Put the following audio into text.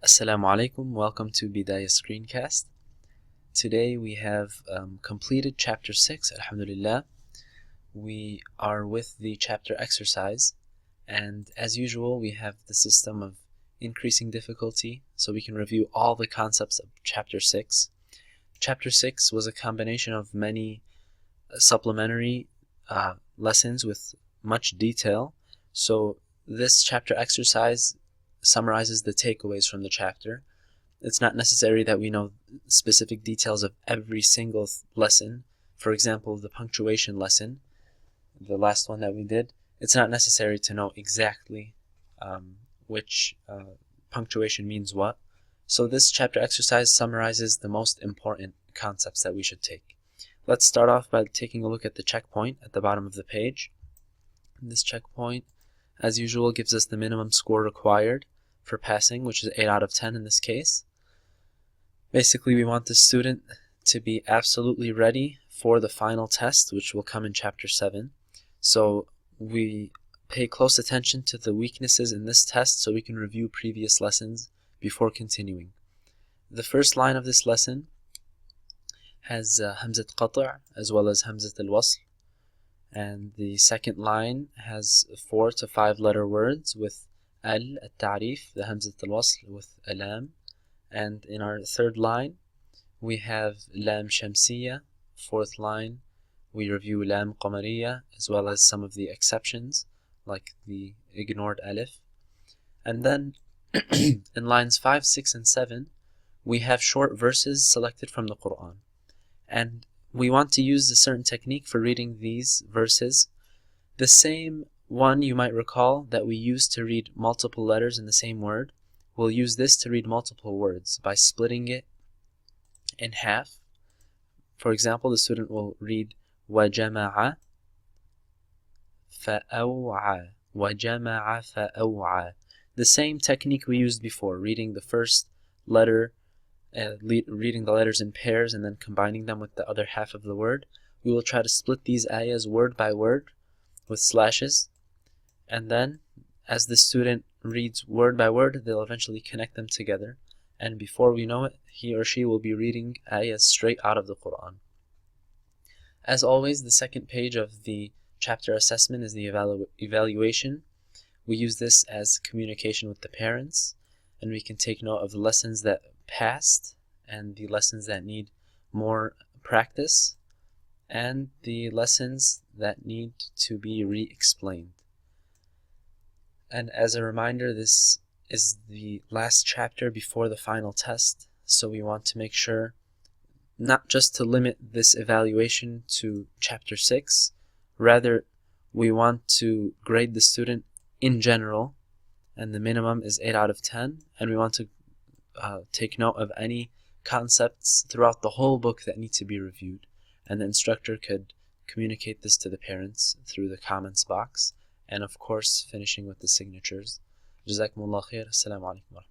Assalamu alaikum, welcome to Bidayah Screencast. Today we have completed chapter 6, alhamdulillah. We are with the chapter exercise, and as usual we have the system of increasing difficulty so we can review all the concepts of chapter 6. Chapter 6 was a combination of many supplementary lessons with much detail, so this chapter exercise summarizes the takeaways from the chapter. It's not necessary that we know specific details of every single lesson. For example, the punctuation lesson, the last one that we did, it's not necessary to know exactly which punctuation means what. So this chapter exercise summarizes the most important concepts that we should take. Let's start off by taking a look at the checkpoint at the bottom of the page. This checkpoint, as usual, gives us the minimum score required for passing, which is 8 out of 10 in this case. Basically, we want the student to be absolutely ready for the final test, which will come in chapter 7. So we pay close attention to the weaknesses in this test so we can review previous lessons before continuing. The first line of this lesson has Hamzat Qata' as well as Hamzat al-Wasl, and the second line has 4 to 5 letter words with al-Ta'rif, the Hamzat al-Wasl with alam. And in our third line we have lam shamsiya. Fourth line we review lam qamariya as well as some of the exceptions like the ignored alif. And then in lines 5, 6 and 7 we have short verses selected from the Quran, and we want to use a certain technique for reading these verses. The same one you might recall that we use to read multiple letters in the same word. We'll use this to read multiple words by splitting it in half. For example, the student will read وَجَمَعَ فَأَوْعَى وَجَمَعَ فَأَوْعَى. The same technique we used before, reading the first letter, reading the letters in pairs and then combining them with the other half of the word. We will try to split these ayahs word by word with slashes, and then as the student reads word by word, they'll eventually connect them together, and before we know it, he or she will be reading ayahs straight out of the Quran. As always, the second page of the chapter assessment is the evaluation. We use this as communication with the parents, and we can take note of the lessons that passed and the lessons that need more practice and the lessons that need to be re-explained. And as a reminder, this is the last chapter before the final test, so we want to make sure not just to limit this evaluation to chapter 6, rather we want to grade the student in general, and the minimum is 8 out of 10, and we want to take note of any concepts throughout the whole book that need to be reviewed, and the instructor could communicate this to the parents through the comments box, and of course finishing with the signatures. Jazakumullah khair. Assalamu alaikum.